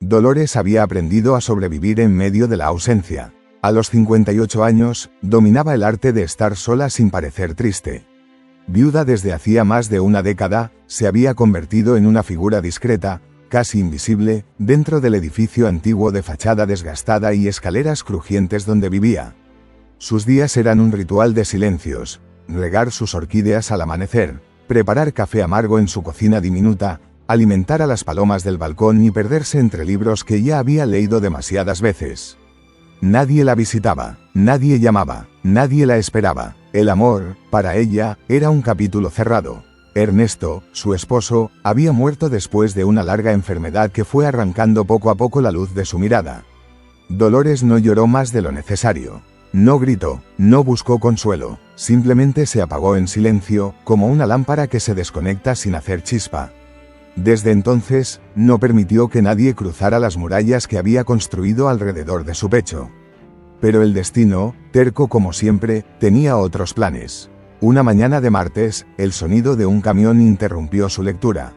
Dolores había aprendido a sobrevivir en medio de la ausencia. A los 58 años, dominaba el arte de estar sola sin parecer triste. Viuda desde hacía más de una década, se había convertido en una figura discreta, casi invisible, dentro del edificio antiguo de fachada desgastada y escaleras crujientes donde vivía. Sus días eran un ritual de silencios: regar sus orquídeas al amanecer, preparar café amargo en su cocina diminuta, alimentar a las palomas del balcón y perderse entre libros que ya había leído demasiadas veces. Nadie la visitaba, nadie llamaba, nadie la esperaba. El amor, para ella, era un capítulo cerrado. Ernesto, su esposo, había muerto después de una larga enfermedad que fue arrancando poco a poco la luz de su mirada. Dolores no lloró más de lo necesario. No gritó, no buscó consuelo, simplemente se apagó en silencio, como una lámpara que se desconecta sin hacer chispa. Desde entonces, no permitió que nadie cruzara las murallas que había construido alrededor de su pecho. Pero el destino, terco como siempre, tenía otros planes. Una mañana de martes, el sonido de un camión interrumpió su lectura.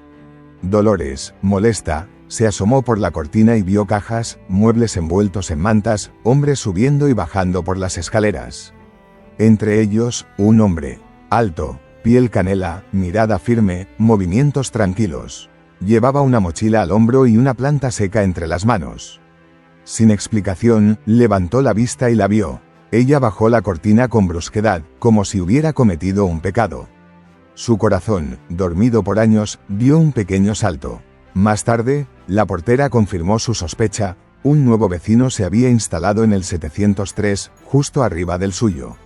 Dolores, molesta, se asomó por la cortina y vio cajas, muebles envueltos en mantas, hombres subiendo y bajando por las escaleras. Entre ellos, un hombre, alto, piel canela, mirada firme, movimientos tranquilos. Llevaba una mochila al hombro y una planta seca entre las manos. Sin explicación, levantó la vista y la vio. Ella bajó la cortina con brusquedad, como si hubiera cometido un pecado. Su corazón, dormido por años, dio un pequeño salto. Más tarde, la portera confirmó su sospecha: un nuevo vecino se había instalado en el 703, justo arriba del suyo.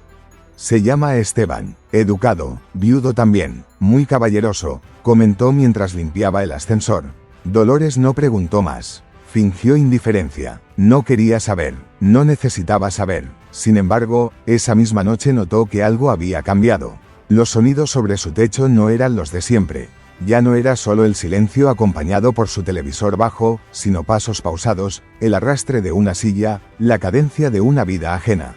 Se llama Esteban, educado, viudo también, muy caballeroso, comentó mientras limpiaba el ascensor. Dolores no preguntó más. Fingió indiferencia. No quería saber, no necesitaba saber. Sin embargo, esa misma noche notó que algo había cambiado. Los sonidos sobre su techo no eran los de siempre. Ya no era solo el silencio acompañado por su televisor bajo, sino pasos pausados, el arrastre de una silla, la cadencia de una vida ajena.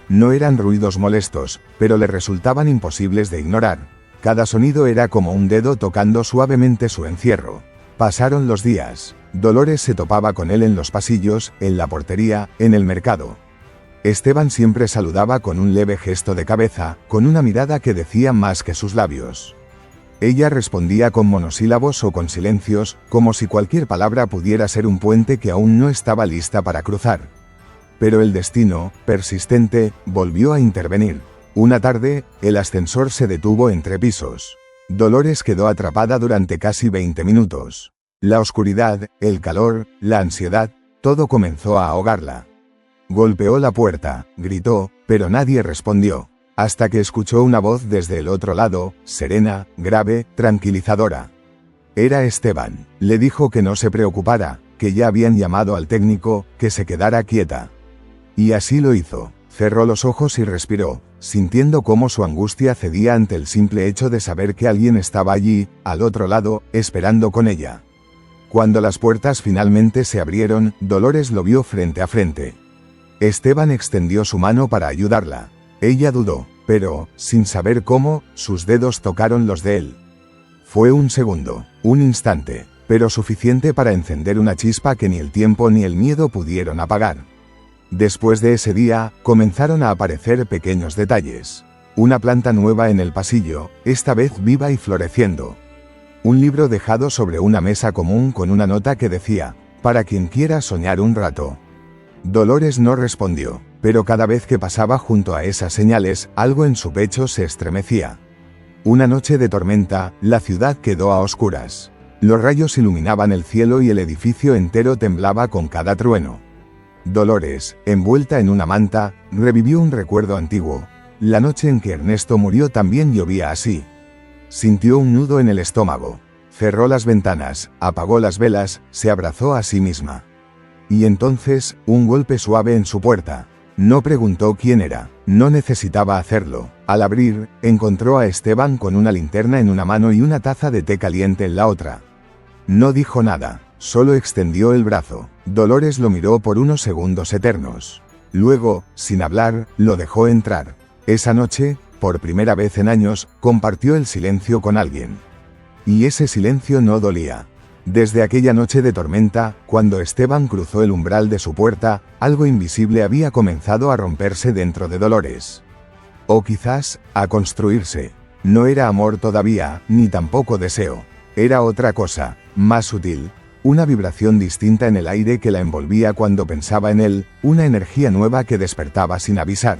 No eran ruidos molestos, pero le resultaban imposibles de ignorar. Cada sonido era como un dedo tocando suavemente su encierro. Pasaron los días. Dolores se topaba con él en los pasillos, en la portería, en el mercado. Esteban siempre saludaba con un leve gesto de cabeza, con una mirada que decía más que sus labios. Ella respondía con monosílabos o con silencios, como si cualquier palabra pudiera ser un puente que aún no estaba lista para cruzar. Pero el destino, persistente, volvió a intervenir. Una tarde, el ascensor se detuvo entre pisos. Dolores quedó atrapada durante casi 20 minutos. La oscuridad, el calor, la ansiedad, todo comenzó a ahogarla. Golpeó la puerta, gritó, pero nadie respondió, hasta que escuchó una voz desde el otro lado, serena, grave, tranquilizadora. Era Esteban. Le dijo que no se preocupara, que ya habían llamado al técnico, que se quedara quieta. Y así lo hizo. Cerró los ojos y respiró, sintiendo cómo su angustia cedía ante el simple hecho de saber que alguien estaba allí, al otro lado, esperando con ella. Cuando las puertas finalmente se abrieron, Dolores lo vio frente a frente. Esteban extendió su mano para ayudarla. Ella dudó, pero, sin saber cómo, sus dedos tocaron los de él. Fue un segundo, un instante, pero suficiente para encender una chispa que ni el tiempo ni el miedo pudieron apagar. Después de ese día, comenzaron a aparecer pequeños detalles. Una planta nueva en el pasillo, esta vez viva y floreciendo. Un libro dejado sobre una mesa común con una nota que decía: para quien quiera soñar un rato. Dolores no respondió, pero cada vez que pasaba junto a esas señales, algo en su pecho se estremecía. Una noche de tormenta, la ciudad quedó a oscuras. Los rayos iluminaban el cielo y el edificio entero temblaba con cada trueno. Dolores, envuelta en una manta, revivió un recuerdo antiguo. La noche en que Ernesto murió también llovía así. Sintió un nudo en el estómago. Cerró las ventanas, apagó las velas, se abrazó a sí misma. Y entonces, un golpe suave en su puerta. No preguntó quién era, no necesitaba hacerlo. Al abrir, encontró a Esteban con una linterna en una mano y una taza de té caliente en la otra. No dijo nada, solo extendió el brazo. Dolores lo miró por unos segundos eternos. Luego, sin hablar, lo dejó entrar. Esa noche, por primera vez en años, compartió el silencio con alguien. Y ese silencio no dolía. Desde aquella noche de tormenta, cuando Esteban cruzó el umbral de su puerta, algo invisible había comenzado a romperse dentro de Dolores. O quizás, a construirse. No era amor todavía, ni tampoco deseo. Era otra cosa, más sutil. Una vibración distinta en el aire que la envolvía cuando pensaba en él, una energía nueva que despertaba sin avisar.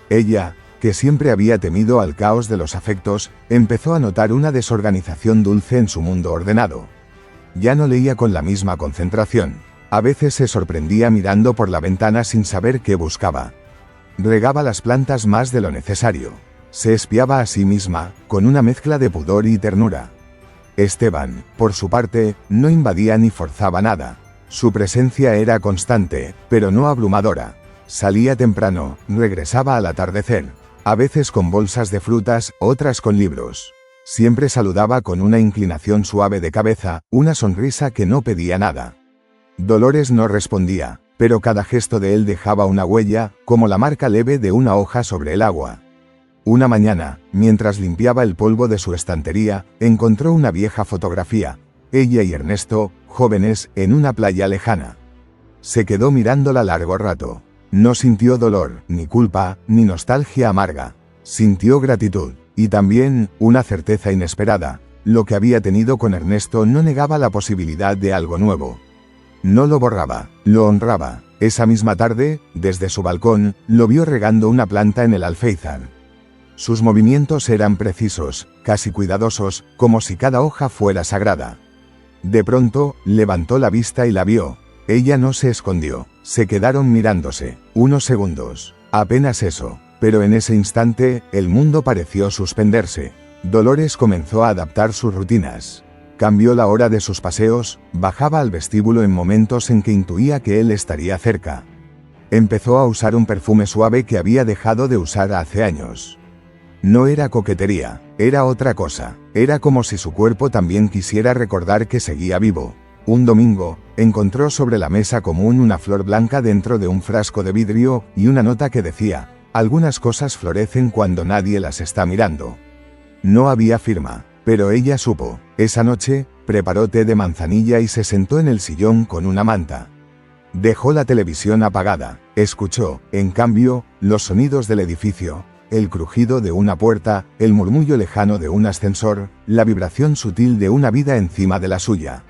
Ella, que siempre había temido al caos de los afectos, empezó a notar una desorganización dulce en su mundo ordenado. Ya no leía con la misma concentración. A veces se sorprendía mirando por la ventana sin saber qué buscaba. Regaba las plantas más de lo necesario. Se espiaba a sí misma, con una mezcla de pudor y ternura. Esteban, por su parte, no invadía ni forzaba nada. Su presencia era constante, pero no abrumadora. Salía temprano, regresaba al atardecer. A veces con bolsas de frutas, otras con libros. Siempre saludaba con una inclinación suave de cabeza, una sonrisa que no pedía nada. Dolores no respondía, pero cada gesto de él dejaba una huella, como la marca leve de una hoja sobre el agua. Una mañana, mientras limpiaba el polvo de su estantería, encontró una vieja fotografía, ella y Ernesto, jóvenes, en una playa lejana. Se quedó mirándola largo rato. No sintió dolor, ni culpa, ni nostalgia amarga. Sintió gratitud, y también, una certeza inesperada. Lo que había tenido con Ernesto no negaba la posibilidad de algo nuevo. No lo borraba, lo honraba. Esa misma tarde, desde su balcón, lo vio regando una planta en el alféizar. Sus movimientos eran precisos, casi cuidadosos, como si cada hoja fuera sagrada. De pronto, levantó la vista y la vio. Ella no se escondió. Se quedaron mirándose, unos segundos. Apenas eso. Pero en ese instante, el mundo pareció suspenderse. Dolores comenzó a adaptar sus rutinas. Cambió la hora de sus paseos, bajaba al vestíbulo en momentos en que intuía que él estaría cerca. Empezó a usar un perfume suave que había dejado de usar hace años. No era coquetería, era otra cosa. Era como si su cuerpo también quisiera recordar que seguía vivo. Un domingo, encontró sobre la mesa común una flor blanca dentro de un frasco de vidrio y una nota que decía: algunas cosas florecen cuando nadie las está mirando. No había firma, pero ella supo. Esa noche, preparó té de manzanilla y se sentó en el sillón con una manta. Dejó la televisión apagada. Escuchó, en cambio, los sonidos del edificio. El crujido de una puerta, el murmullo lejano de un ascensor, la vibración sutil de una vida encima de la suya.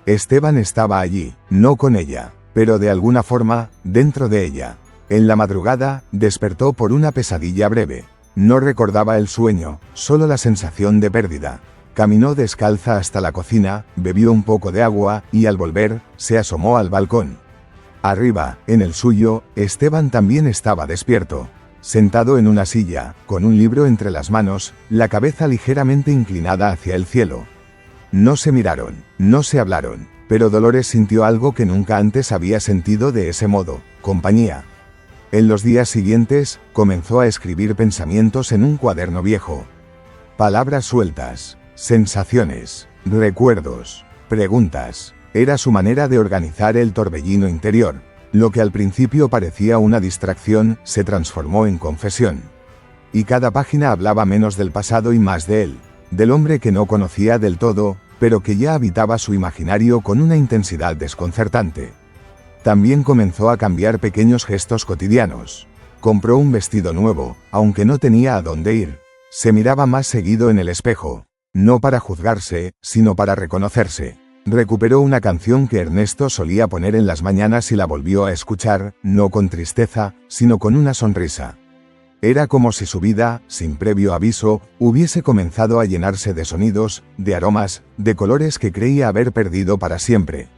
Esteban estaba allí, no con ella, pero de alguna forma, dentro de ella. En la madrugada, despertó por una pesadilla breve. No recordaba el sueño, solo la sensación de pérdida. Caminó descalza hasta la cocina, bebió un poco de agua, y al volver, se asomó al balcón. Arriba, en el suyo, Esteban también estaba despierto. Sentado en una silla, con un libro entre las manos, la cabeza ligeramente inclinada hacia el cielo. No se miraron, no se hablaron, pero Dolores sintió algo que nunca antes había sentido de ese modo: compañía. En los días siguientes, comenzó a escribir pensamientos en un cuaderno viejo. Palabras sueltas, sensaciones, recuerdos, preguntas. Era su manera de organizar el torbellino interior. Lo que al principio parecía una distracción, se transformó en confesión. Y cada página hablaba menos del pasado y más de él, del hombre que no conocía del todo, pero que ya habitaba su imaginario con una intensidad desconcertante. También comenzó a cambiar pequeños gestos cotidianos. Compró un vestido nuevo, aunque no tenía a dónde ir. Se miraba más seguido en el espejo, no para juzgarse, sino para reconocerse. Recuperó una canción que Ernesto solía poner en las mañanas y la volvió a escuchar, no con tristeza, sino con una sonrisa. Era como si su vida, sin previo aviso, hubiese comenzado a llenarse de sonidos, de aromas, de colores que creía haber perdido para siempre.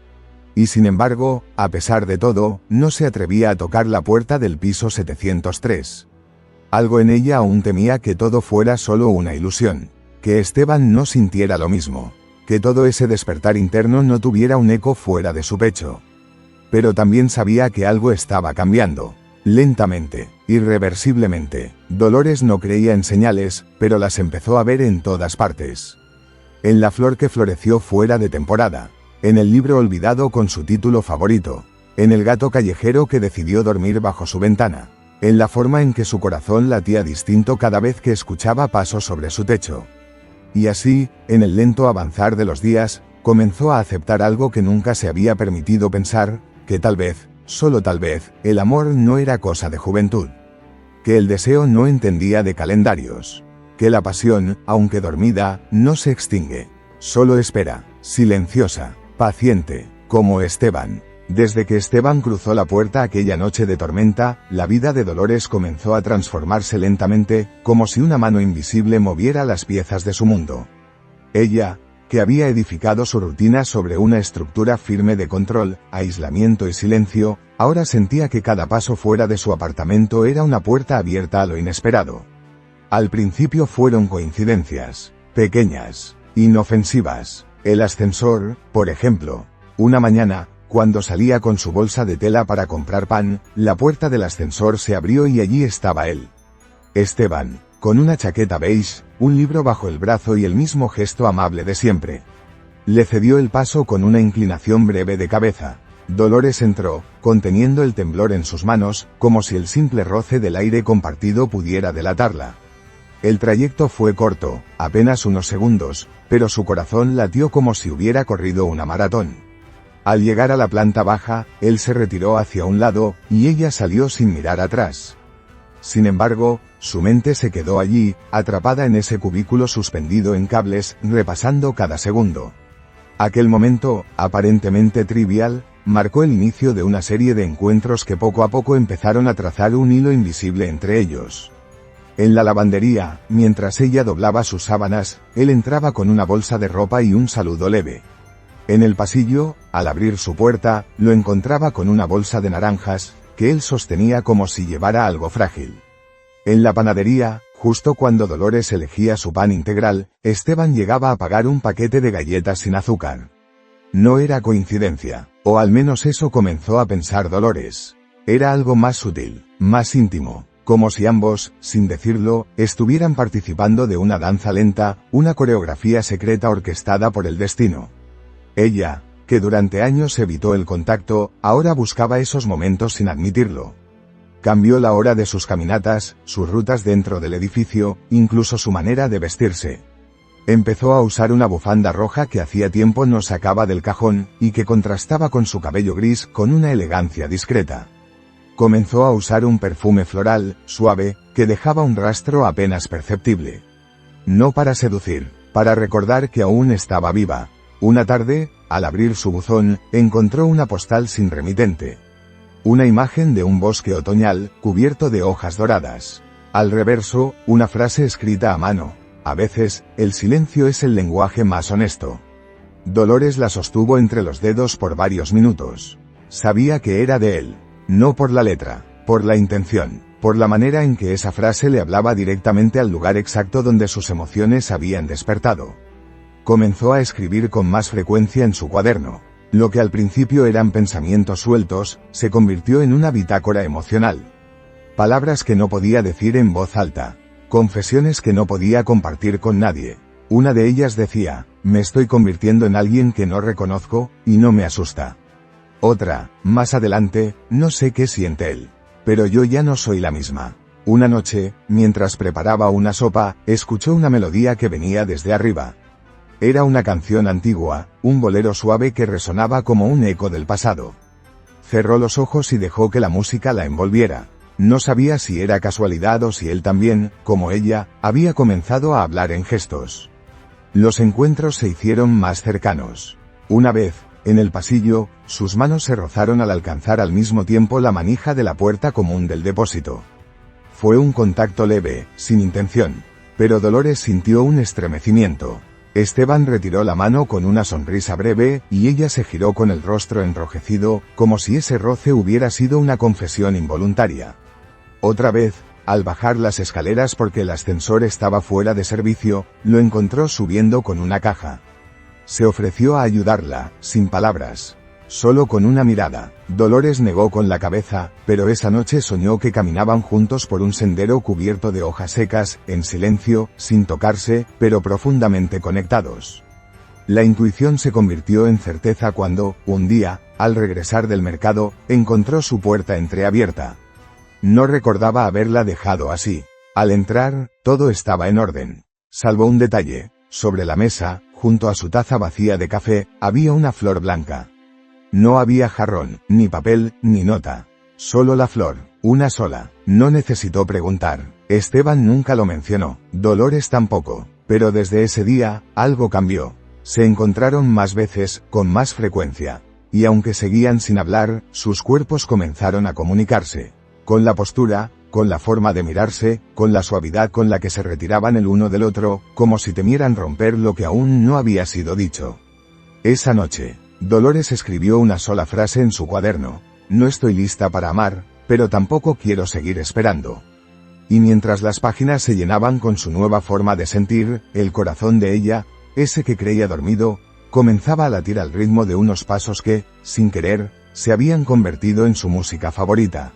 Y sin embargo, a pesar de todo, no se atrevía a tocar la puerta del piso 703. Algo en ella aún temía que todo fuera solo una ilusión, que Esteban no sintiera lo mismo. Que todo ese despertar interno no tuviera un eco fuera de su pecho. Pero también sabía que algo estaba cambiando. Lentamente, irreversiblemente. Dolores no creía en señales, pero las empezó a ver en todas partes. En la flor que floreció fuera de temporada. En el libro olvidado con su título favorito. En el gato callejero que decidió dormir bajo su ventana. En la forma en que su corazón latía distinto cada vez que escuchaba pasos sobre su techo. Y así, en el lento avanzar de los días, Comenzó a aceptar algo que nunca se había permitido pensar, que tal vez, solo tal vez, el amor no era cosa de juventud. Que el deseo no entendía de calendarios. Que la pasión, aunque dormida, no se extingue. Solo espera, silenciosa, paciente, como Esteban. Desde que Esteban cruzó la puerta aquella noche de tormenta, la vida de Dolores comenzó a transformarse lentamente, como si una mano invisible moviera las piezas de su mundo. Ella, que había edificado su rutina sobre una estructura firme de control, aislamiento y silencio, ahora sentía que cada paso fuera de su apartamento era una puerta abierta a lo inesperado. Al principio fueron coincidencias, pequeñas, inofensivas. El ascensor, por ejemplo. Una mañana, cuando salía con su bolsa de tela para comprar pan, la puerta del ascensor se abrió y allí estaba él. Esteban, con una chaqueta beige, un libro bajo el brazo y el mismo gesto amable de siempre. Le cedió el paso con una inclinación breve de cabeza. Dolores entró, conteniendo el temblor en sus manos, como si el simple roce del aire compartido pudiera delatarla. El trayecto fue corto, apenas unos segundos, pero su corazón latió como si hubiera corrido una maratón. Al llegar a la planta baja, él se retiró hacia un lado, y ella salió sin mirar atrás. Sin embargo, su mente se quedó allí, atrapada en ese cubículo suspendido en cables, repasando cada segundo. Aquel momento, aparentemente trivial, marcó el inicio de una serie de encuentros que poco a poco empezaron a trazar un hilo invisible entre ellos. En la lavandería, mientras ella doblaba sus sábanas, él entraba con una bolsa de ropa y un saludo leve. En el pasillo, al abrir su puerta, lo encontraba con una bolsa de naranjas, que él sostenía como si llevara algo frágil. En la panadería, justo cuando Dolores elegía su pan integral, Esteban llegaba a pagar un paquete de galletas sin azúcar. No era coincidencia, o al menos eso comenzó a pensar Dolores. Era algo más sutil, más íntimo. Como si ambos, sin decirlo, estuvieran participando de una danza lenta, una coreografía secreta orquestada por el destino. Ella, que durante años evitó el contacto, ahora buscaba esos momentos sin admitirlo. Cambió la hora de sus caminatas, sus rutas dentro del edificio, incluso su manera de vestirse. Empezó a usar una bufanda roja que hacía tiempo no sacaba del cajón, y que contrastaba con su cabello gris con una elegancia discreta. Comenzó a usar un perfume floral, suave, que dejaba un rastro apenas perceptible. No para seducir, para recordar que aún estaba viva. Una tarde, al abrir su buzón, encontró una postal sin remitente. Una imagen de un bosque otoñal, cubierto de hojas doradas. Al reverso, una frase escrita a mano. A veces, el silencio es el lenguaje más honesto. Dolores la sostuvo entre los dedos por varios minutos. Sabía que era de él. No por la letra, por la intención, por la manera en que esa frase le hablaba directamente al lugar exacto donde sus emociones habían despertado. Comenzó a escribir con más frecuencia en su cuaderno. Lo que al principio eran pensamientos sueltos, se convirtió en una bitácora emocional. Palabras que no podía decir en voz alta. Confesiones que no podía compartir con nadie. Una de ellas decía, me estoy convirtiendo en alguien que no reconozco, y no me asusta. Otra, más adelante, no sé qué siente él. Pero yo ya no soy la misma. Una noche, mientras preparaba una sopa, escuchó una melodía que venía desde arriba. Era una canción antigua, un bolero suave que resonaba como un eco del pasado. Cerró los ojos y dejó que la música la envolviera. No sabía si era casualidad o si él también, como ella, había comenzado a hablar en gestos. Los encuentros se hicieron más cercanos. Una vez, en el pasillo, sus manos se rozaron al alcanzar al mismo tiempo la manija de la puerta común del depósito. Fue un contacto leve, sin intención, pero Dolores sintió un estremecimiento. Esteban retiró la mano con una sonrisa breve, y ella se giró con el rostro enrojecido, como si ese roce hubiera sido una confesión involuntaria. Otra vez, al bajar las escaleras porque el ascensor estaba fuera de servicio, lo encontró subiendo con una caja. Se ofreció a ayudarla, sin palabras. Solo con una mirada. Dolores negó con la cabeza, pero esa noche soñó que caminaban juntos por un sendero cubierto de hojas secas, en silencio, sin tocarse, pero profundamente conectados. La intuición se convirtió en certeza cuando, un día, al regresar del mercado, encontró su puerta entreabierta. No recordaba haberla dejado así. Al entrar, todo estaba en orden. Salvo un detalle. Sobre la mesa, Junto a su taza vacía de café, había una flor blanca. No había jarrón, ni papel, ni nota. Solo la flor, una sola. No necesitó preguntar. Esteban nunca lo mencionó, Dolores tampoco. Pero desde ese día, algo cambió. Se encontraron más veces, con más frecuencia. Y aunque seguían sin hablar, sus cuerpos comenzaron a comunicarse. Con la postura, con la forma de mirarse, con la suavidad con la que se retiraban el uno del otro, como si temieran romper lo que aún no había sido dicho. Esa noche, Dolores escribió una sola frase en su cuaderno: no estoy lista para amar, pero tampoco quiero seguir esperando. Y mientras las páginas se llenaban con su nueva forma de sentir, el corazón de ella, ese que creía dormido, comenzaba a latir al ritmo de unos pasos que, sin querer, se habían convertido en su música favorita.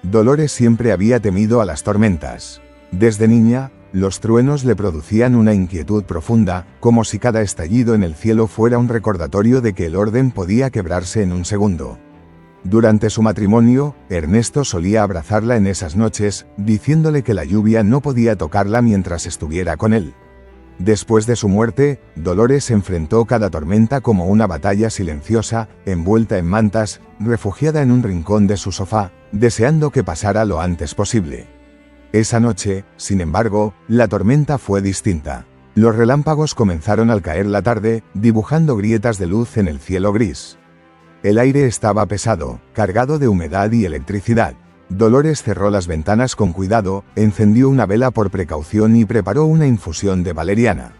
Dolores siempre había temido a las tormentas. Desde niña, los truenos le producían una inquietud profunda, como si cada estallido en el cielo fuera un recordatorio de que el orden podía quebrarse en un segundo. Durante su matrimonio, Ernesto solía abrazarla en esas noches, diciéndole que la lluvia no podía tocarla mientras estuviera con él. Después de su muerte, Dolores enfrentó cada tormenta como una batalla silenciosa, envuelta en mantas, refugiada en un rincón de su sofá, deseando que pasara lo antes posible. Esa noche, sin embargo, la tormenta fue distinta. Los relámpagos comenzaron al caer la tarde, dibujando grietas de luz en el cielo gris. El aire estaba pesado, cargado de humedad y electricidad. Dolores cerró las ventanas con cuidado, encendió una vela por precaución y preparó una infusión de valeriana.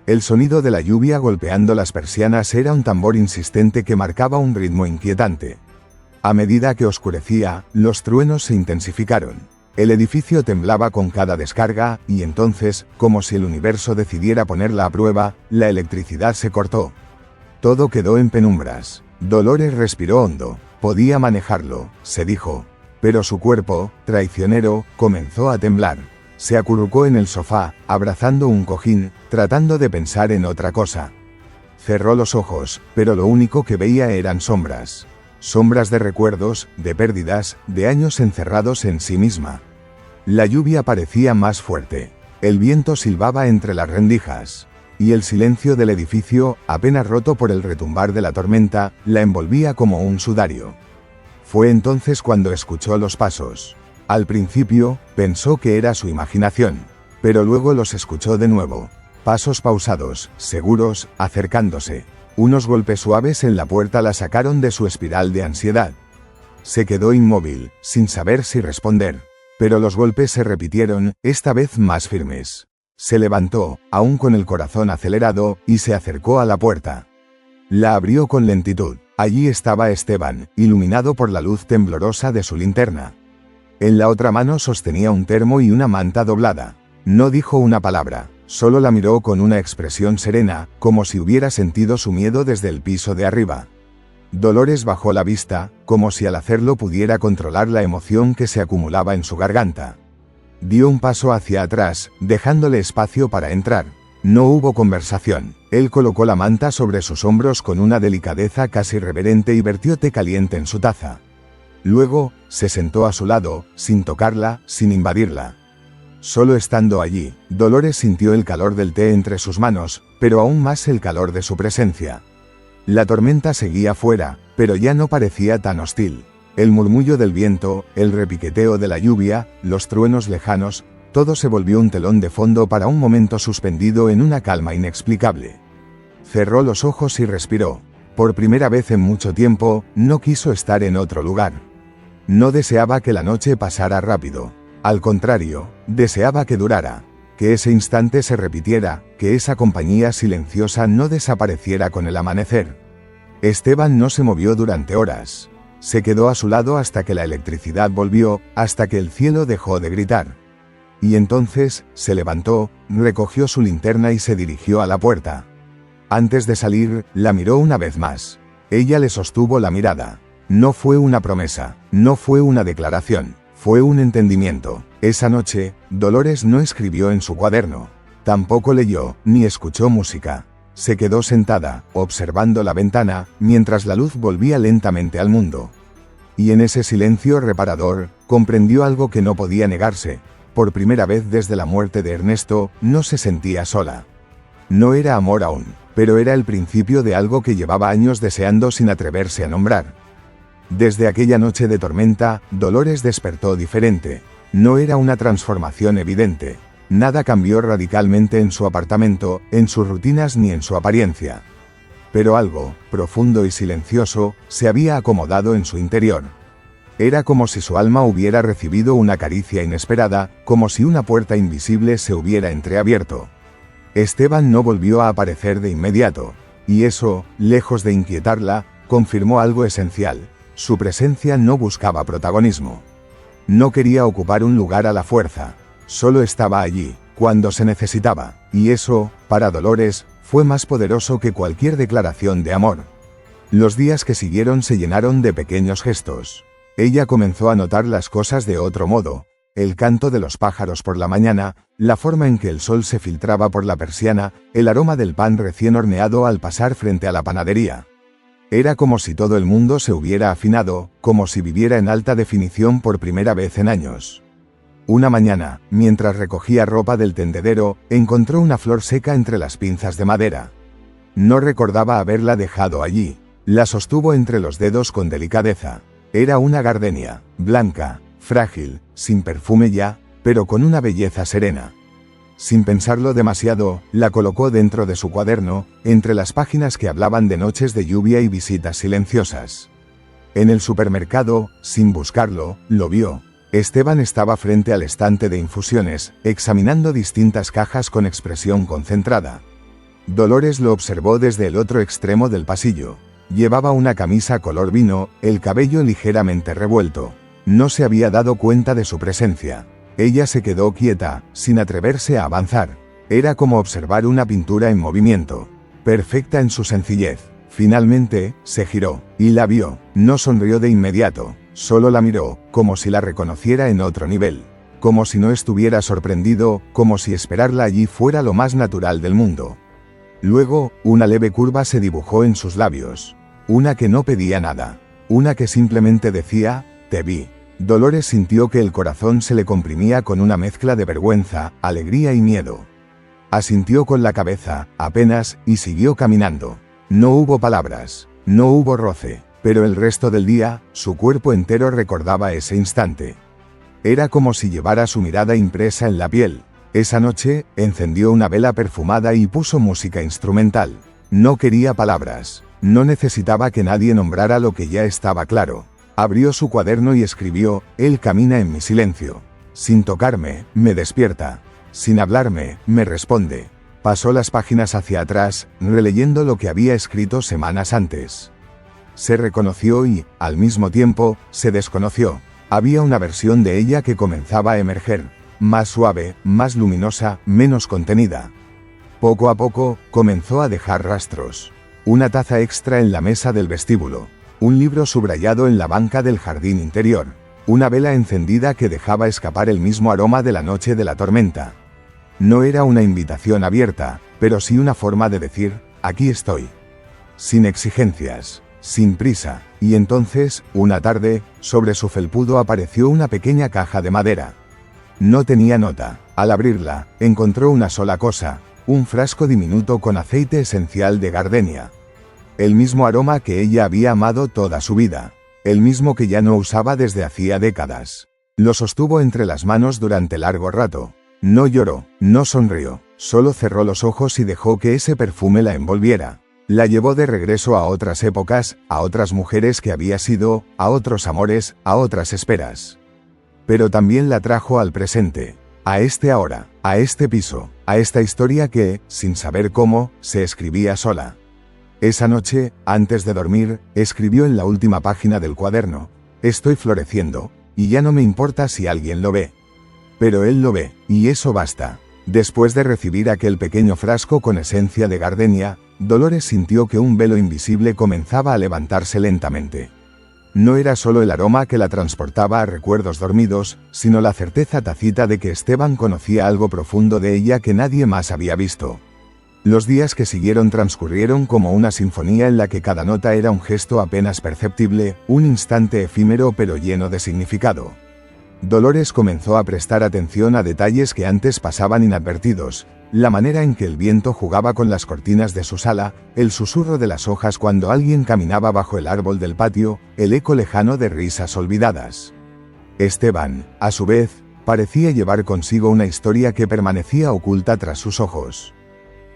El sonido de la lluvia golpeando las persianas era un tambor insistente que marcaba un ritmo inquietante. A medida que oscurecía, los truenos se intensificaron. El edificio temblaba con cada descarga, y entonces, como si el universo decidiera ponerla a prueba, la electricidad se cortó. Todo quedó en penumbras. Dolores respiró hondo. Podía manejarlo, se dijo. Pero su cuerpo, traicionero, comenzó a temblar. Se acurrucó en el sofá, abrazando un cojín, tratando de pensar en otra cosa. Cerró los ojos, pero lo único que veía eran sombras. Sombras de recuerdos, de pérdidas, de años encerrados en sí misma. La lluvia parecía más fuerte. El viento silbaba entre las rendijas. Y el silencio del edificio, apenas roto por el retumbar de la tormenta, la envolvía como un sudario. Fue entonces cuando escuchó los pasos. Al principio, pensó que era su imaginación, pero luego los escuchó de nuevo. Pasos pausados, seguros, acercándose. Unos golpes suaves en la puerta la sacaron de su espiral de ansiedad. Se quedó inmóvil, sin saber si responder. Pero los golpes se repitieron, esta vez más firmes. Se levantó, aún con el corazón acelerado, y se acercó a la puerta. La abrió con lentitud. Allí estaba Esteban, iluminado por la luz temblorosa de su linterna. En la otra mano sostenía un termo y una manta doblada. No dijo una palabra, solo la miró con una expresión serena, como si hubiera sentido su miedo desde el piso de arriba. Dolores bajó la vista, como si al hacerlo pudiera controlar la emoción que se acumulaba en su garganta. Dio un paso hacia atrás, dejándole espacio para entrar. No hubo conversación. Él colocó la manta sobre sus hombros con una delicadeza casi reverente y vertió té caliente en su taza. Luego, se sentó a su lado, sin tocarla, sin invadirla. Solo estando allí, Dolores sintió el calor del té entre sus manos, pero aún más el calor de su presencia. La tormenta seguía fuera, pero ya no parecía tan hostil. El murmullo del viento, el repiqueteo de la lluvia, los truenos lejanos, todo se volvió un telón de fondo para un momento suspendido en una calma inexplicable. Cerró los ojos y respiró. Por primera vez en mucho tiempo, no quiso estar en otro lugar. No deseaba que la noche pasara rápido. Al contrario, deseaba que durara. Que ese instante se repitiera, que esa compañía silenciosa no desapareciera con el amanecer. Esteban no se movió durante horas. Se quedó a su lado hasta que la electricidad volvió, hasta que el cielo dejó de gritar. Y entonces, se levantó, recogió su linterna y se dirigió a la puerta. Antes de salir, la miró una vez más. Ella le sostuvo la mirada. No fue una promesa, no fue una declaración, fue un entendimiento. Esa noche, Dolores no escribió en su cuaderno. Tampoco leyó, ni escuchó música. Se quedó sentada, observando la ventana, mientras la luz volvía lentamente al mundo. Y en ese silencio reparador, comprendió algo que no podía negarse. Por primera vez desde la muerte de Ernesto, no se sentía sola. No era amor aún, pero era el principio de algo que llevaba años deseando sin atreverse a nombrar. Desde aquella noche de tormenta, Dolores despertó diferente. No era una transformación evidente. Nada cambió radicalmente en su apartamento, en sus rutinas ni en su apariencia. Pero algo, profundo y silencioso, se había acomodado en su interior. Era como si su alma hubiera recibido una caricia inesperada, como si una puerta invisible se hubiera entreabierto. Esteban no volvió a aparecer de inmediato, y eso, lejos de inquietarla, confirmó algo esencial. Su presencia no buscaba protagonismo. No quería ocupar un lugar a la fuerza. Solo estaba allí, cuando se necesitaba, y eso, para Dolores, fue más poderoso que cualquier declaración de amor. Los días que siguieron se llenaron de pequeños gestos. Ella comenzó a notar las cosas de otro modo. El canto de los pájaros por la mañana, la forma en que el sol se filtraba por la persiana, el aroma del pan recién horneado al pasar frente a la panadería. Era como si todo el mundo se hubiera afinado, como si viviera en alta definición por primera vez en años. Una mañana, mientras recogía ropa del tendedero, encontró una flor seca entre las pinzas de madera. No recordaba haberla dejado allí. La sostuvo entre los dedos con delicadeza. Era una gardenia, blanca, frágil, sin perfume ya, pero con una belleza serena. Sin pensarlo demasiado, la colocó dentro de su cuaderno, entre las páginas que hablaban de noches de lluvia y visitas silenciosas. En el supermercado, sin buscarlo, lo vio. Esteban estaba frente al estante de infusiones, examinando distintas cajas con expresión concentrada. Dolores lo observó desde el otro extremo del pasillo. Llevaba una camisa color vino, el cabello ligeramente revuelto. No se había dado cuenta de su presencia. Ella se quedó quieta, sin atreverse a avanzar. Era como observar una pintura en movimiento, perfecta en su sencillez. Finalmente, se giró, y la vio. No sonrió de inmediato, solo la miró, como si la reconociera en otro nivel. Como si no estuviera sorprendido, como si esperarla allí fuera lo más natural del mundo. Luego, una leve curva se dibujó en sus labios. Una que no pedía nada. Una que simplemente decía, te vi. Dolores sintió que el corazón se le comprimía con una mezcla de vergüenza, alegría y miedo. Asintió con la cabeza, apenas, y siguió caminando. No hubo palabras, no hubo roce, pero el resto del día, su cuerpo entero recordaba ese instante. Era como si llevara su mirada impresa en la piel. Esa noche, encendió una vela perfumada y puso música instrumental. No quería palabras, no necesitaba que nadie nombrara lo que ya estaba claro. Abrió su cuaderno y escribió, él camina en mi silencio. Sin tocarme, me despierta. Sin hablarme, me responde. Pasó las páginas hacia atrás, releyendo lo que había escrito semanas antes. Se reconoció y, al mismo tiempo, se desconoció. Había una versión de ella que comenzaba a emerger, más suave, más luminosa, menos contenida. Poco a poco, comenzó a dejar rastros. Una taza extra en la mesa del vestíbulo. Un libro subrayado en la banca del jardín interior. Una vela encendida que dejaba escapar el mismo aroma de la noche de la tormenta. No era una invitación abierta, pero sí una forma de decir, aquí estoy. Sin exigencias, sin prisa, y entonces, una tarde, sobre su felpudo apareció una pequeña caja de madera. No tenía nota. Al abrirla, encontró una sola cosa, un frasco diminuto con aceite esencial de gardenia. El mismo aroma que ella había amado toda su vida. El mismo que ya no usaba desde hacía décadas. Lo sostuvo entre las manos durante largo rato. No lloró, no sonrió, solo cerró los ojos y dejó que ese perfume la envolviera. La llevó de regreso a otras épocas, a otras mujeres que había sido, a otros amores, a otras esperas. Pero también la trajo al presente, a este ahora, a este piso, a esta historia que, sin saber cómo, se escribía sola. Esa noche, antes de dormir, escribió en la última página del cuaderno, estoy floreciendo, y ya no me importa si alguien lo ve. Pero él lo ve, y eso basta. Después de recibir aquel pequeño frasco con esencia de gardenia, Dolores sintió que un velo invisible comenzaba a levantarse lentamente. No era solo el aroma que la transportaba a recuerdos dormidos, sino la certeza tácita de que Esteban conocía algo profundo de ella que nadie más había visto. Los días que siguieron transcurrieron como una sinfonía en la que cada nota era un gesto apenas perceptible, un instante efímero pero lleno de significado. Dolores comenzó a prestar atención a detalles que antes pasaban inadvertidos, la manera en que el viento jugaba con las cortinas de su sala, el susurro de las hojas cuando alguien caminaba bajo el árbol del patio, el eco lejano de risas olvidadas. Esteban, a su vez, parecía llevar consigo una historia que permanecía oculta tras sus ojos.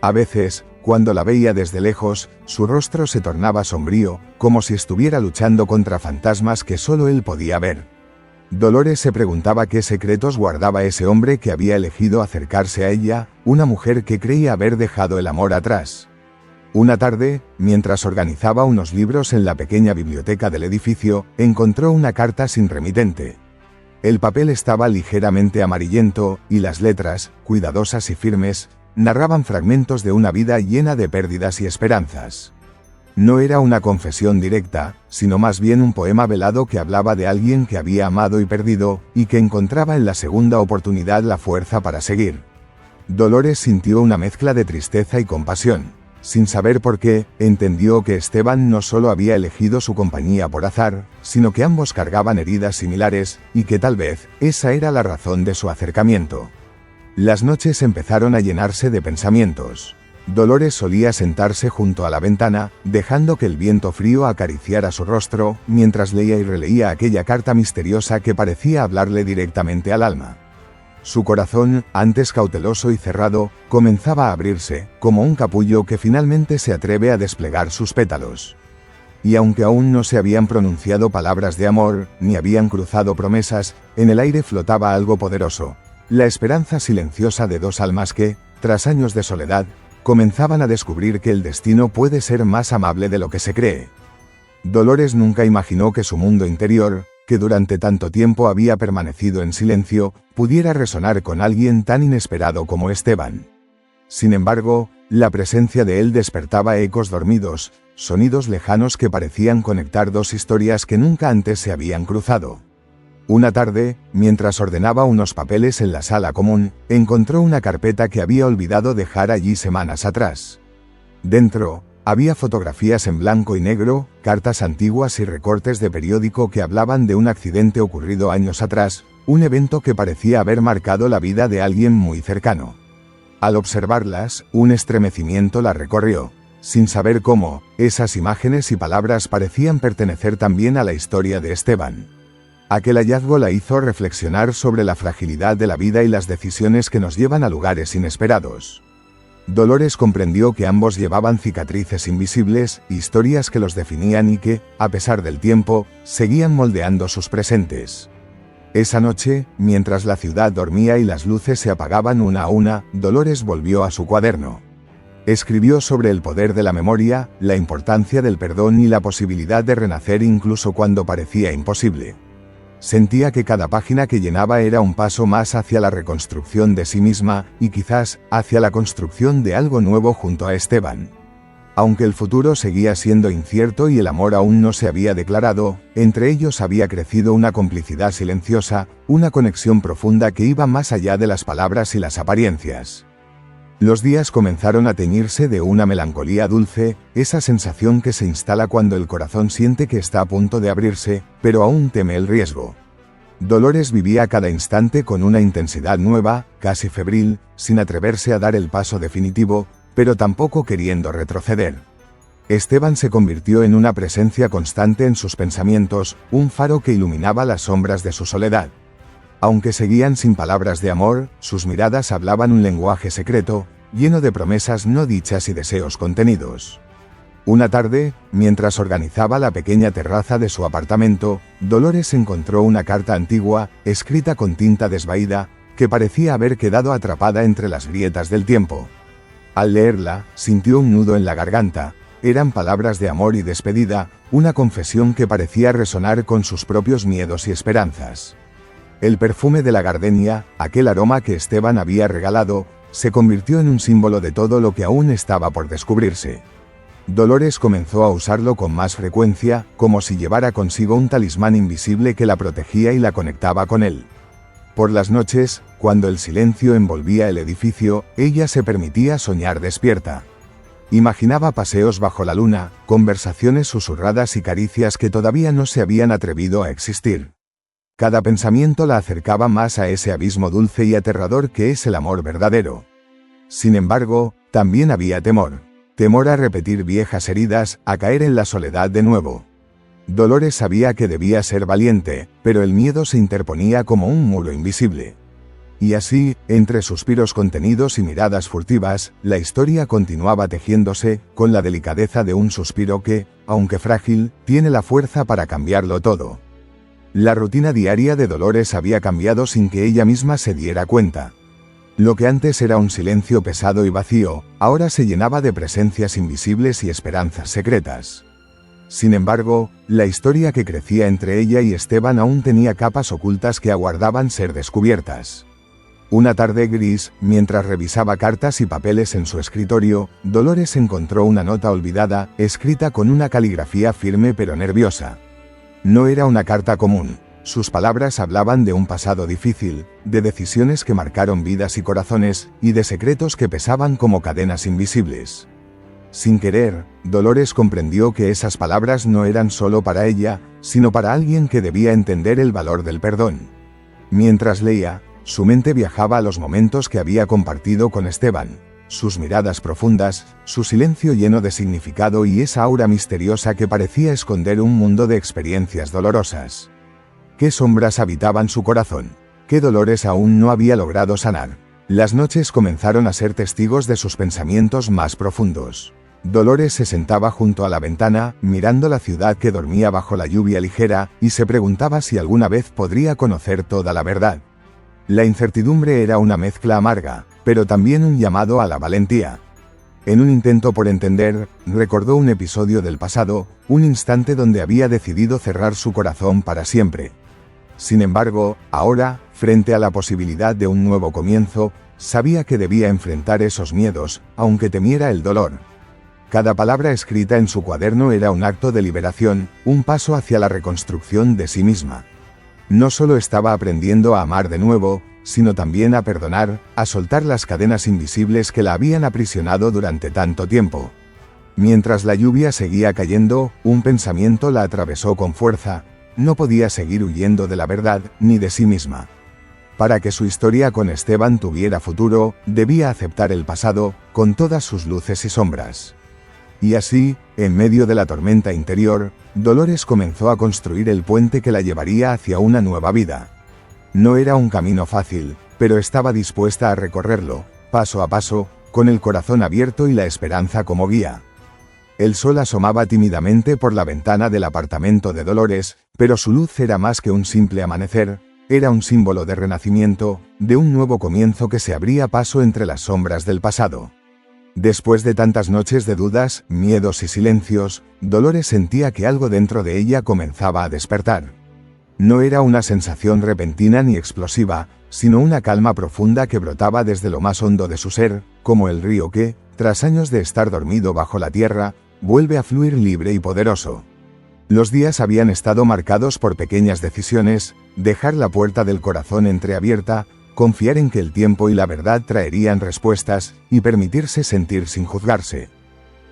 A veces, cuando la veía desde lejos, su rostro se tornaba sombrío, como si estuviera luchando contra fantasmas que solo él podía ver. Dolores se preguntaba qué secretos guardaba ese hombre que había elegido acercarse a ella, una mujer que creía haber dejado el amor atrás. Una tarde, mientras organizaba unos libros en la pequeña biblioteca del edificio, encontró una carta sin remitente. El papel estaba ligeramente amarillento, y las letras, cuidadosas y firmes, narraban fragmentos de una vida llena de pérdidas y esperanzas. No era una confesión directa, sino más bien un poema velado que hablaba de alguien que había amado y perdido, y que encontraba en la segunda oportunidad la fuerza para seguir. Dolores sintió una mezcla de tristeza y compasión. Sin saber por qué, entendió que Esteban no solo había elegido su compañía por azar, sino que ambos cargaban heridas similares, y que tal vez, esa era la razón de su acercamiento. Las noches empezaron a llenarse de pensamientos. Dolores solía sentarse junto a la ventana, dejando que el viento frío acariciara su rostro, mientras leía y releía aquella carta misteriosa que parecía hablarle directamente al alma. Su corazón, antes cauteloso y cerrado, comenzaba a abrirse, como un capullo que finalmente se atreve a desplegar sus pétalos. Y aunque aún no se habían pronunciado palabras de amor, ni habían cruzado promesas, en el aire flotaba algo poderoso, la esperanza silenciosa de dos almas que, tras años de soledad, comenzaban a descubrir que el destino puede ser más amable de lo que se cree. Dolores nunca imaginó que su mundo interior, que durante tanto tiempo había permanecido en silencio, pudiera resonar con alguien tan inesperado como Esteban. Sin embargo, la presencia de él despertaba ecos dormidos, sonidos lejanos que parecían conectar dos historias que nunca antes se habían cruzado. Una tarde, mientras ordenaba unos papeles en la sala común, encontró una carpeta que había olvidado dejar allí semanas atrás. Dentro, había fotografías en blanco y negro, cartas antiguas y recortes de periódico que hablaban de un accidente ocurrido años atrás, un evento que parecía haber marcado la vida de alguien muy cercano. Al observarlas, un estremecimiento la recorrió. Sin saber cómo, esas imágenes y palabras parecían pertenecer también a la historia de Esteban. Aquel hallazgo la hizo reflexionar sobre la fragilidad de la vida y las decisiones que nos llevan a lugares inesperados. Dolores comprendió que ambos llevaban cicatrices invisibles, historias que los definían y que, a pesar del tiempo, seguían moldeando sus presentes. Esa noche, mientras la ciudad dormía y las luces se apagaban una a una, Dolores volvió a su cuaderno. Escribió sobre el poder de la memoria, la importancia del perdón y la posibilidad de renacer incluso cuando parecía imposible. Sentía que cada página que llenaba era un paso más hacia la reconstrucción de sí misma, y quizás, hacia la construcción de algo nuevo junto a Esteban. Aunque el futuro seguía siendo incierto y el amor aún no se había declarado, entre ellos había crecido una complicidad silenciosa, una conexión profunda que iba más allá de las palabras y las apariencias. Los días comenzaron a teñirse de una melancolía dulce, esa sensación que se instala cuando el corazón siente que está a punto de abrirse, pero aún teme el riesgo. Dolores vivía cada instante con una intensidad nueva, casi febril, sin atreverse a dar el paso definitivo, pero tampoco queriendo retroceder. Esteban se convirtió en una presencia constante en sus pensamientos, un faro que iluminaba las sombras de su soledad. Aunque seguían sin palabras de amor, sus miradas hablaban un lenguaje secreto, lleno de promesas no dichas y deseos contenidos. Una tarde, mientras organizaba la pequeña terraza de su apartamento, Dolores encontró una carta antigua, escrita con tinta desvaída, que parecía haber quedado atrapada entre las grietas del tiempo. Al leerla, sintió un nudo en la garganta. Eran palabras de amor y despedida, una confesión que parecía resonar con sus propios miedos y esperanzas. El perfume de la gardenia, aquel aroma que Esteban había regalado, se convirtió en un símbolo de todo lo que aún estaba por descubrirse. Dolores comenzó a usarlo con más frecuencia, como si llevara consigo un talismán invisible que la protegía y la conectaba con él. Por las noches, cuando el silencio envolvía el edificio, ella se permitía soñar despierta. Imaginaba paseos bajo la luna, conversaciones susurradas y caricias que todavía no se habían atrevido a existir. Cada pensamiento la acercaba más a ese abismo dulce y aterrador que es el amor verdadero. Sin embargo, también había temor. Temor a repetir viejas heridas, a caer en la soledad de nuevo. Dolores sabía que debía ser valiente, pero el miedo se interponía como un muro invisible. Y así, entre suspiros contenidos y miradas furtivas, la historia continuaba tejiéndose, con la delicadeza de un suspiro que, aunque frágil, tiene la fuerza para cambiarlo todo. La rutina diaria de Dolores había cambiado sin que ella misma se diera cuenta. Lo que antes era un silencio pesado y vacío, ahora se llenaba de presencias invisibles y esperanzas secretas. Sin embargo, la historia que crecía entre ella y Esteban aún tenía capas ocultas que aguardaban ser descubiertas. Una tarde gris, mientras revisaba cartas y papeles en su escritorio, Dolores encontró una nota olvidada, escrita con una caligrafía firme pero nerviosa. No era una carta común. Sus palabras hablaban de un pasado difícil, de decisiones que marcaron vidas y corazones, y de secretos que pesaban como cadenas invisibles. Sin querer, Dolores comprendió que esas palabras no eran solo para ella, sino para alguien que debía entender el valor del perdón. Mientras leía, su mente viajaba a los momentos que había compartido con Esteban, sus miradas profundas, su silencio lleno de significado y esa aura misteriosa que parecía esconder un mundo de experiencias dolorosas. ¿Qué sombras habitaban su corazón? ¿Qué dolores aún no había logrado sanar? Las noches comenzaron a ser testigos de sus pensamientos más profundos. Dolores se sentaba junto a la ventana, mirando la ciudad que dormía bajo la lluvia ligera, y se preguntaba si alguna vez podría conocer toda la verdad. La incertidumbre era una mezcla amarga, pero también un llamado a la valentía. En un intento por entender, recordó un episodio del pasado, un instante donde había decidido cerrar su corazón para siempre. Sin embargo, ahora, frente a la posibilidad de un nuevo comienzo, sabía que debía enfrentar esos miedos, aunque temiera el dolor. Cada palabra escrita en su cuaderno era un acto de liberación, un paso hacia la reconstrucción de sí misma. No solo estaba aprendiendo a amar de nuevo, sino también a perdonar, a soltar las cadenas invisibles que la habían aprisionado durante tanto tiempo. Mientras la lluvia seguía cayendo, un pensamiento la atravesó con fuerza: no podía seguir huyendo de la verdad, ni de sí misma. Para que su historia con Esteban tuviera futuro, debía aceptar el pasado, con todas sus luces y sombras. Y así, en medio de la tormenta interior, Dolores comenzó a construir el puente que la llevaría hacia una nueva vida. No era un camino fácil, pero estaba dispuesta a recorrerlo, paso a paso, con el corazón abierto y la esperanza como guía. El sol asomaba tímidamente por la ventana del apartamento de Dolores, pero su luz era más que un simple amanecer, era un símbolo de renacimiento, de un nuevo comienzo que se abría paso entre las sombras del pasado. Después de tantas noches de dudas, miedos y silencios, Dolores sentía que algo dentro de ella comenzaba a despertar. No era una sensación repentina ni explosiva, sino una calma profunda que brotaba desde lo más hondo de su ser, como el río que, tras años de estar dormido bajo la tierra, vuelve a fluir libre y poderoso. Los días habían estado marcados por pequeñas decisiones: dejar la puerta del corazón entreabierta, confiar en que el tiempo y la verdad traerían respuestas, y permitirse sentir sin juzgarse.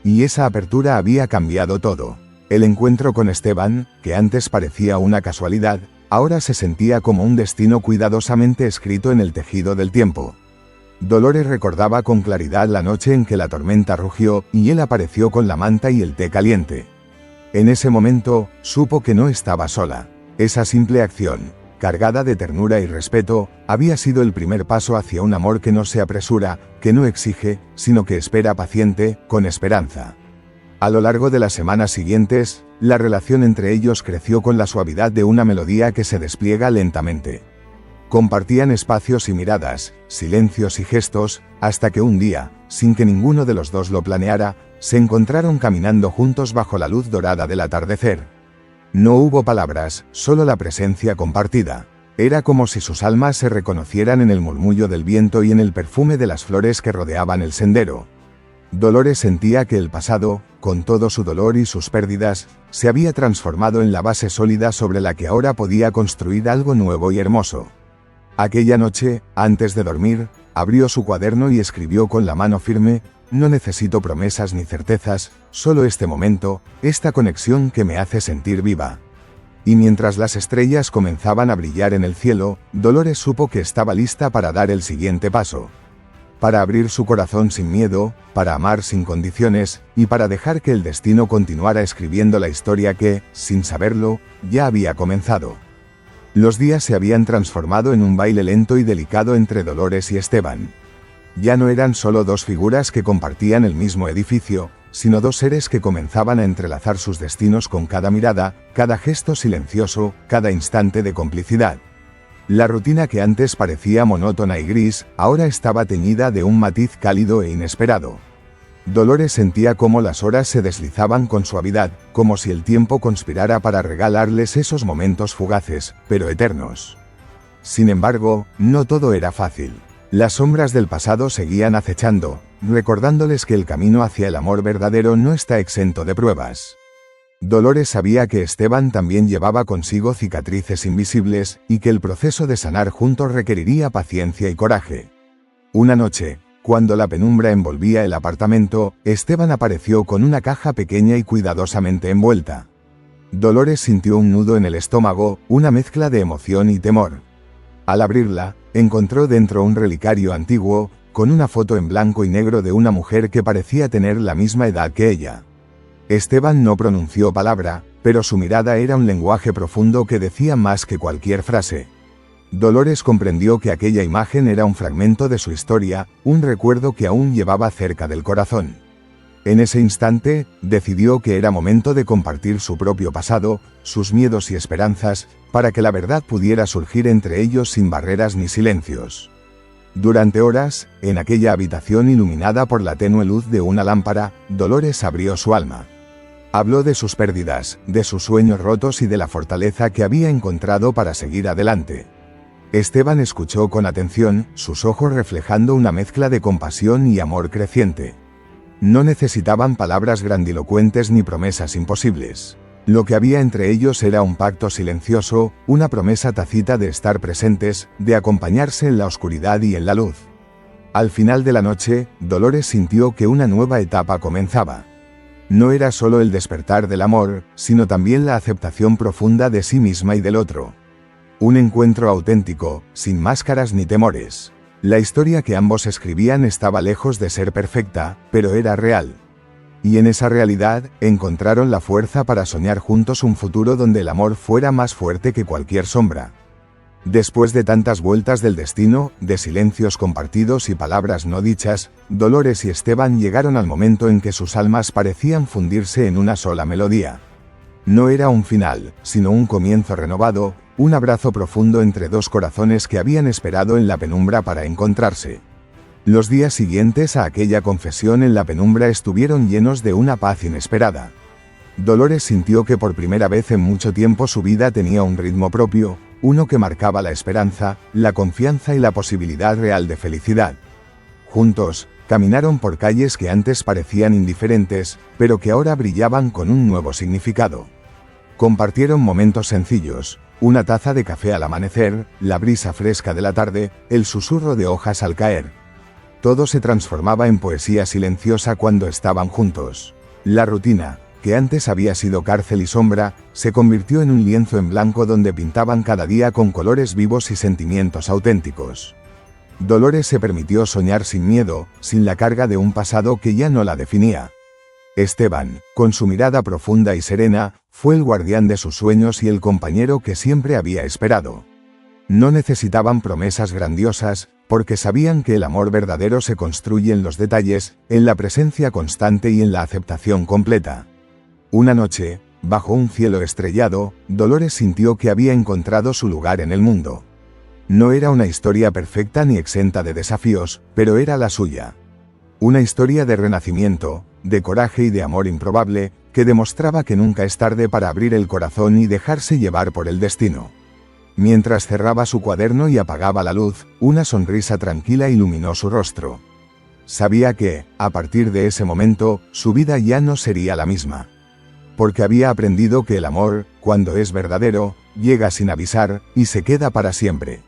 Y esa apertura había cambiado todo. El encuentro con Esteban, que antes parecía una casualidad, ahora se sentía como un destino cuidadosamente escrito en el tejido del tiempo. Dolores recordaba con claridad la noche en que la tormenta rugió y él apareció con la manta y el té caliente. En ese momento, supo que no estaba sola. Esa simple acción, cargada de ternura y respeto, había sido el primer paso hacia un amor que no se apresura, que no exige, sino que espera paciente, con esperanza. A lo largo de las semanas siguientes, la relación entre ellos creció con la suavidad de una melodía que se despliega lentamente. Compartían espacios y miradas, silencios y gestos, hasta que un día, sin que ninguno de los dos lo planeara, se encontraron caminando juntos bajo la luz dorada del atardecer. No hubo palabras, solo la presencia compartida. Era como si sus almas se reconocieran en el murmullo del viento y en el perfume de las flores que rodeaban el sendero. Dolores sentía que el pasado, con todo su dolor y sus pérdidas, se había transformado en la base sólida sobre la que ahora podía construir algo nuevo y hermoso. Aquella noche, antes de dormir, abrió su cuaderno y escribió con la mano firme: no necesito promesas ni certezas, solo este momento, esta conexión que me hace sentir viva. Y mientras las estrellas comenzaban a brillar en el cielo, Dolores supo que estaba lista para dar el siguiente paso. para abrir su corazón sin miedo, para amar sin condiciones, y para dejar que el destino continuara escribiendo la historia que, sin saberlo, ya había comenzado. Los días se habían transformado en un baile lento y delicado entre Dolores y Esteban. Ya no eran solo dos figuras que compartían el mismo edificio, sino dos seres que comenzaban a entrelazar sus destinos con cada mirada, cada gesto silencioso, cada instante de complicidad. La rutina que antes parecía monótona y gris, ahora estaba teñida de un matiz cálido e inesperado. Dolores sentía cómo las horas se deslizaban con suavidad, como si el tiempo conspirara para regalarles esos momentos fugaces, pero eternos. Sin embargo, no todo era fácil. Las sombras del pasado seguían acechando, recordándoles que el camino hacia el amor verdadero no está exento de pruebas. Dolores sabía que Esteban también llevaba consigo cicatrices invisibles, y que el proceso de sanar juntos requeriría paciencia y coraje. Una noche, cuando la penumbra envolvía el apartamento, Esteban apareció con una caja pequeña y cuidadosamente envuelta. Dolores sintió un nudo en el estómago, una mezcla de emoción y temor. Al abrirla, encontró dentro un relicario antiguo, con una foto en blanco y negro de una mujer que parecía tener la misma edad que ella. Esteban no pronunció palabra, pero su mirada era un lenguaje profundo que decía más que cualquier frase. Dolores comprendió que aquella imagen era un fragmento de su historia, un recuerdo que aún llevaba cerca del corazón. En ese instante, decidió que era momento de compartir su propio pasado, sus miedos y esperanzas, para que la verdad pudiera surgir entre ellos sin barreras ni silencios. Durante horas, en aquella habitación iluminada por la tenue luz de una lámpara, Dolores abrió su alma. Habló de sus pérdidas, de sus sueños rotos y de la fortaleza que había encontrado para seguir adelante. Esteban escuchó con atención, sus ojos reflejando una mezcla de compasión y amor creciente. No necesitaban palabras grandilocuentes ni promesas imposibles. Lo que había entre ellos era un pacto silencioso, una promesa tácita de estar presentes, de acompañarse en la oscuridad y en la luz. Al final de la noche, Dolores sintió que una nueva etapa comenzaba. No era solo el despertar del amor, sino también la aceptación profunda de sí misma y del otro. Un encuentro auténtico, sin máscaras ni temores. La historia que ambos escribían estaba lejos de ser perfecta, pero era real. Y en esa realidad, encontraron la fuerza para soñar juntos un futuro donde el amor fuera más fuerte que cualquier sombra. Después de tantas vueltas del destino, de silencios compartidos y palabras no dichas, Dolores y Esteban llegaron al momento en que sus almas parecían fundirse en una sola melodía. No era un final, sino un comienzo renovado, un abrazo profundo entre dos corazones que habían esperado en la penumbra para encontrarse. Los días siguientes a aquella confesión en la penumbra estuvieron llenos de una paz inesperada. Dolores sintió que por primera vez en mucho tiempo su vida tenía un ritmo propio, uno que marcaba la esperanza, la confianza y la posibilidad real de felicidad. Juntos, caminaron por calles que antes parecían indiferentes, pero que ahora brillaban con un nuevo significado. Compartieron momentos sencillos, una taza de café al amanecer, la brisa fresca de la tarde, el susurro de hojas al caer. Todo se transformaba en poesía silenciosa cuando estaban juntos. La rutina, que antes había sido cárcel y sombra, se convirtió en un lienzo en blanco donde pintaban cada día con colores vivos y sentimientos auténticos. Dolores se permitió soñar sin miedo, sin la carga de un pasado que ya no la definía. Esteban, con su mirada profunda y serena, fue el guardián de sus sueños y el compañero que siempre había esperado. No necesitaban promesas grandiosas, porque sabían que el amor verdadero se construye en los detalles, en la presencia constante y en la aceptación completa. Una noche, bajo un cielo estrellado, Dolores sintió que había encontrado su lugar en el mundo. No era una historia perfecta ni exenta de desafíos, pero era la suya. Una historia de renacimiento, de coraje y de amor improbable, que demostraba que nunca es tarde para abrir el corazón y dejarse llevar por el destino. Mientras cerraba su cuaderno y apagaba la luz, una sonrisa tranquila iluminó su rostro. Sabía que, a partir de ese momento, su vida ya no sería la misma. Porque había aprendido que el amor, cuando es verdadero, llega sin avisar, y se queda para siempre.